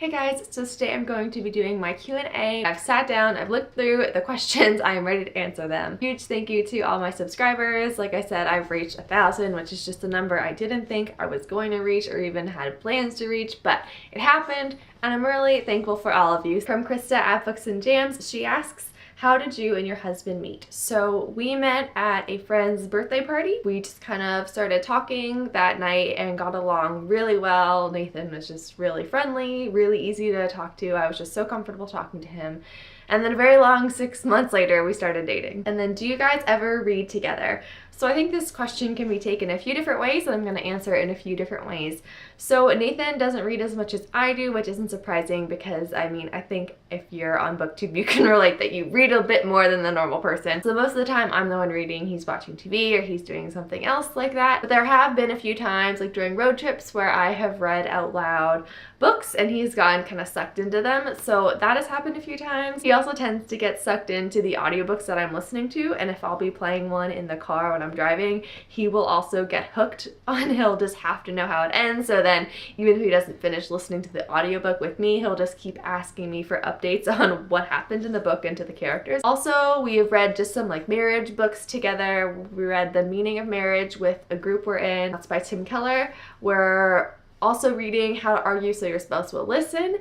Hey guys, so today I'm going to be doing my Q&A. I've sat down, I've looked through the questions, I am ready to answer them. Huge thank you to all my subscribers. Like I said, I've reached 1,000, which is just a number I didn't think I was going to reach or even had plans to reach, but it happened, and I'm really thankful for all of you. From Christa at Books and Jams, she asks, how did you and your husband meet? So we met at a friend's birthday party. We just kind of started talking that night and got along really well. Nathan was just really friendly, really easy to talk to. I was just so comfortable talking to him. And then a very long 6 months later, we started dating. And then, do you guys ever read together? So I think this question can be taken a few different ways, and I'm going to answer it in a few different ways. So Nathan doesn't read as much as I do, which isn't surprising because, I mean, I think if you're on BookTube, you can relate that you read a bit more than the normal person. So most of the time, I'm the one reading. He's watching TV or he's doing something else like that. But there have been a few times, like during road trips, where I have read out loud books and he's gotten kind of sucked into them. So that has happened a few times. He also tends to get sucked into the audiobooks that I'm listening to, and if I'll be playing one in the car when I'm driving, he will also get hooked on. He'll just have to know how it ends, so then even if he doesn't finish listening to the audiobook with me, he'll just keep asking me for updates on what happened in the book and to the characters. Also, we have read just some like marriage books together. We read The Meaning of Marriage with a group we're in. That's by Tim Keller. We're also reading How to Argue So Your Spouse Will Listen.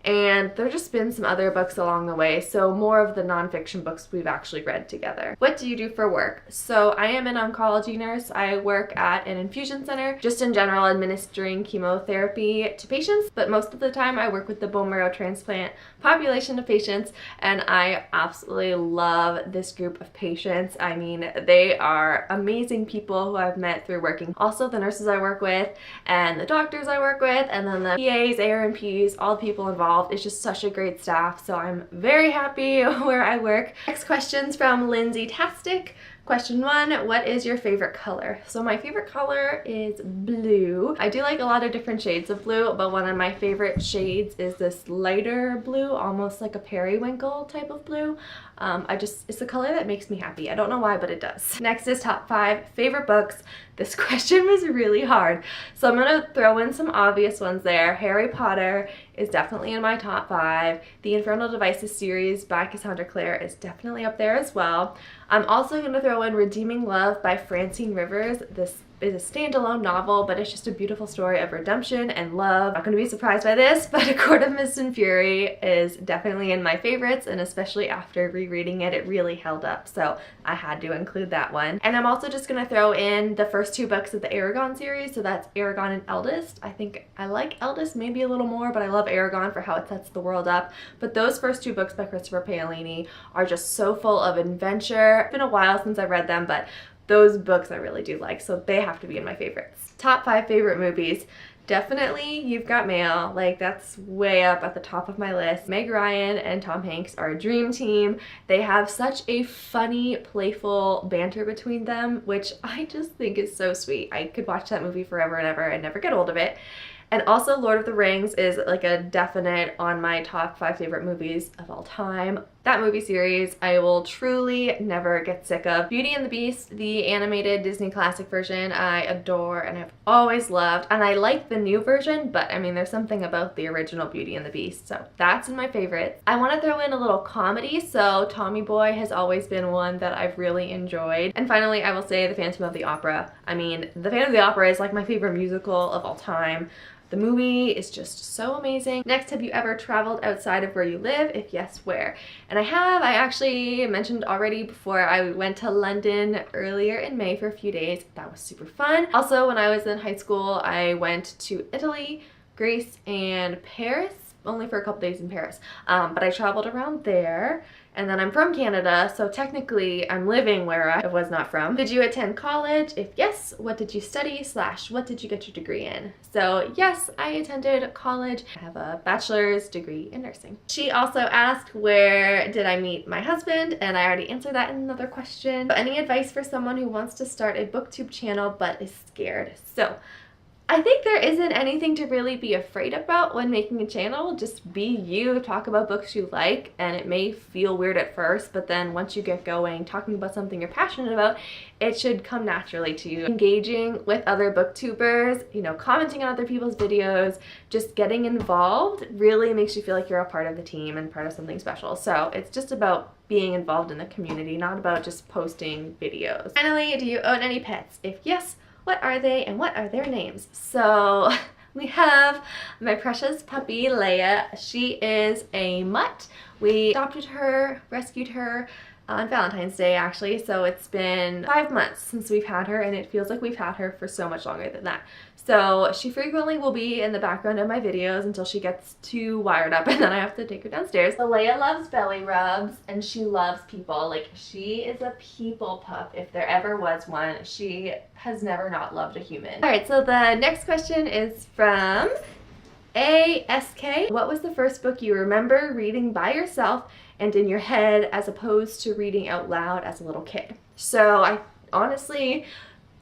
And there have just been some other books along the way, so more of the nonfiction books we've actually read together. What do you do for work? So I am an oncology nurse. I work at an infusion center, just in general administering chemotherapy to patients, but most of the time I work with the bone marrow transplant population of patients, and I absolutely love this group of patients. I mean, they are amazing people who I've met through working. Also the nurses I work with, and the doctors I work with, and then the PAs, ARNPs, all the people involved. It's just such a great staff, so I'm very happy where I work. Next question's from Lindsay Tastic. Question 1, what is your favorite color? So my favorite color is blue. I do like a lot of different shades of blue, but one of my favorite shades is this lighter blue, almost like a periwinkle type of blue. It's a color that makes me happy. I don't know why, but it does. Next is top 5 favorite books. This question was really hard, so I'm gonna throw in some obvious ones there. Harry Potter is definitely in my top 5. The Infernal Devices series by Cassandra Clare is definitely up there as well. I'm also going to throw in Redeeming Love by Francine Rivers. This is a standalone novel, but it's just a beautiful story of redemption and love. I'm not going to be surprised by this, but A Court of Mist and Fury is definitely in my favorites, and especially after rereading it, it really held up, so I had to include that one. And I'm also just going to throw in the first 2 books of the Eragon series, so that's Eragon and Eldest. I think I like Eldest maybe a little more, but I love Eragon for how it sets the world up. But those first 2 books by Christopher Paolini are just so full of adventure. It's been a while since I've read them, but those books I really do like, so they have to be in my favorites. Top 5 favorite movies. Definitely You've Got Mail. Like, that's way up at the top of my list. Meg Ryan and Tom Hanks are a dream team. They have such a funny, playful banter between them, which I just think is so sweet. I could watch that movie forever and ever and never get old of it. And also Lord of the Rings is like a definite on my top 5 favorite movies of all time. That movie series I will truly never get sick of. Beauty and the Beast, the animated Disney classic version, I adore and I've always loved. And I like the new version, but I mean, there's something about the original Beauty and the Beast, so that's in my favorites. I want to throw in a little comedy, so Tommy Boy has always been one that I've really enjoyed. And finally, I will say The Phantom of the Opera. I mean, The Phantom of the Opera is like my favorite musical of all time. The movie is just so amazing. Next, have you ever traveled outside of where you live? If yes, where? And I have. I actually mentioned already before, I went to London earlier in May for a few days. That was super fun. Also, when I was in high school, I went to Italy, Greece, and Paris. Only for a couple days in Paris. But I traveled around there. And then I'm from Canada, so technically I'm living where I was not from. Did you attend college? If yes, what did you study / what did you get your degree in? So yes, I attended college. I have a bachelor's degree in nursing. She also asked, where did I meet my husband? And I already answered that in another question. Any advice for someone who wants to start a booktube channel but is scared? So I think there isn't anything to really be afraid about when making a channel. Just be you, talk about books you like, and it may feel weird at first, but then once you get going, talking about something you're passionate about, it should come naturally to you. Engaging with other booktubers, you know, commenting on other people's videos, just getting involved really makes you feel like you're a part of the team and part of something special. So it's just about being involved in the community, not about just posting videos. Finally, do you own any pets? If yes, what are they and what are their names? So we have my precious puppy, Leia. She is a mutt. We adopted her, rescued her on Valentine's Day actually, so it's been 5 months since we've had her, and it feels like we've had her for so much longer than that. So she frequently will be in the background of my videos until she gets too wired up and then I have to take her downstairs. So Leia loves belly rubs and she loves people. Like, she is a people pup if there ever was one. She has never not loved a human. Alright, so the next question is from ASK. What was the first book you remember reading by yourself and in your head as opposed to reading out loud as a little kid? So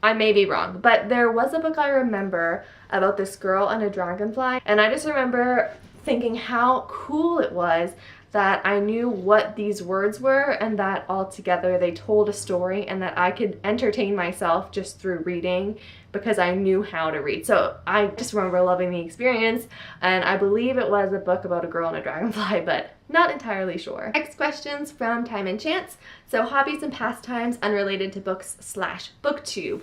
I may be wrong, but there was a book I remember about this girl and a dragonfly, and I just remember thinking how cool it was that I knew what these words were and that all together they told a story and that I could entertain myself just through reading because I knew how to read. So I just remember loving the experience, and I believe it was a book about a girl and a dragonfly, but not entirely sure. Next question's from Time and Chance. So hobbies and pastimes unrelated to books / booktube.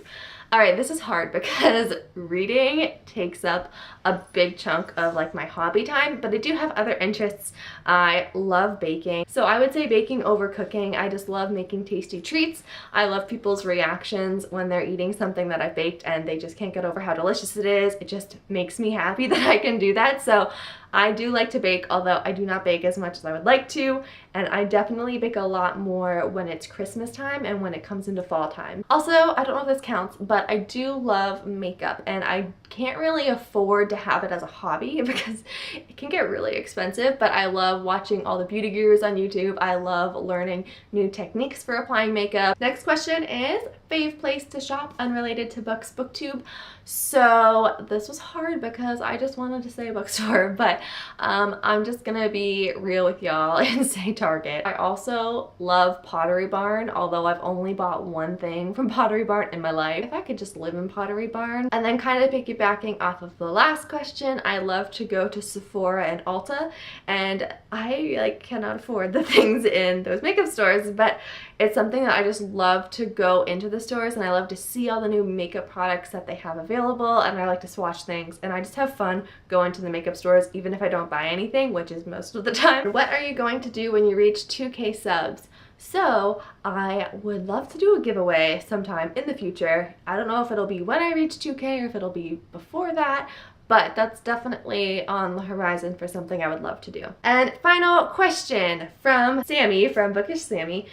Alright, this is hard because reading takes up a big chunk of like my hobby time, but I do have other interests. I love baking. So I would say baking over cooking. I just love making tasty treats. I love people's reactions when they're eating something that I baked and they just can't get over how delicious it is. It just makes me happy that I can do that. So I do like to bake, although I do not bake as much as I would like to, and I definitely bake a lot more when it's Christmas time and when it comes into fall time. Also, I don't know if this counts, but I do love makeup, and I can't really afford to have it as a hobby because it can get really expensive, but I love watching all the beauty gurus on YouTube. I love learning new techniques for applying makeup. Next question is fave place to shop unrelated to books, booktube. So this was hard because I just wanted to say a bookstore, but I'm just gonna be real with y'all and say Target. I also love Pottery Barn, although I've only bought one thing from Pottery Barn in my life. If I could just live in Pottery Barn. And then kind of piggybacking off of the last question, I love to go to Sephora and Ulta, and I like cannot afford the things in those makeup stores, but it's something that I just love to go into the stores, and I love to see all the new makeup products that they have available, and I like to swatch things, and I just have fun going to the makeup stores even if I don't buy anything, which is most of the time. What are you going to do when you reach 2K subs? So I would love to do a giveaway sometime in the future. I don't know if it'll be when I reach 2K or if it'll be before that, but that's definitely on the horizon for something I would love to do. And final question from Sammy, from Bookish Sammy.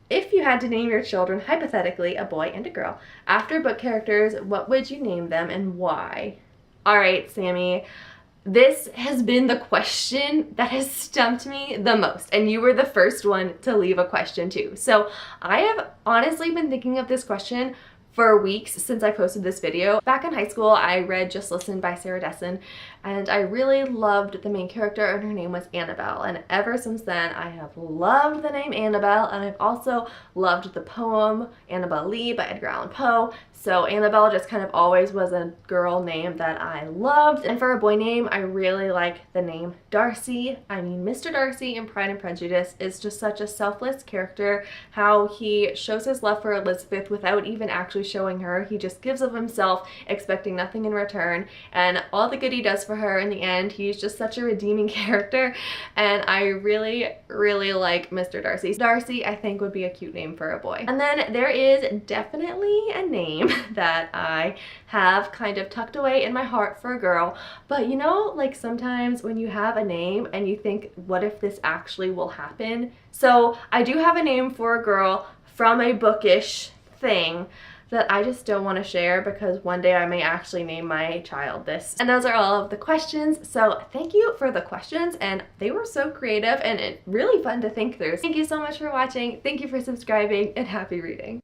If you had to name your children, hypothetically, a boy and a girl, after book characters, what would you name them and why? Alright, Sammy, this has been the question that has stumped me the most, and you were the first one to leave a question too. So I have honestly been thinking of this question for weeks since I posted this video. Back in high school, I read Just Listen by Sarah Dessen, and I really loved the main character, and her name was Annabelle. And ever since then, I have loved the name Annabelle, and I've also loved the poem Annabelle Lee by Edgar Allan Poe. So Annabelle just kind of always was a girl name that I loved. And for a boy name, I really like the name Darcy. I mean, Mr. Darcy in Pride and Prejudice is just such a selfless character. How he shows his love for Elizabeth without even actually showing her. He just gives of himself, expecting nothing in return. And all the good he does for her in the end, he's just such a redeeming character. And I really, really like Mr. Darcy. Darcy, I think, would be a cute name for a boy. And then there is definitely a name that I have kind of tucked away in my heart for a girl. But you know, like sometimes when you have a name and you think, what if this actually will happen? So I do have a name for a girl from a bookish thing that I just don't want to share because one day I may actually name my child this. And those are all of the questions. So thank you for the questions, and they were so creative and really fun to think through. Thank you so much for watching. Thank you for subscribing, and happy reading.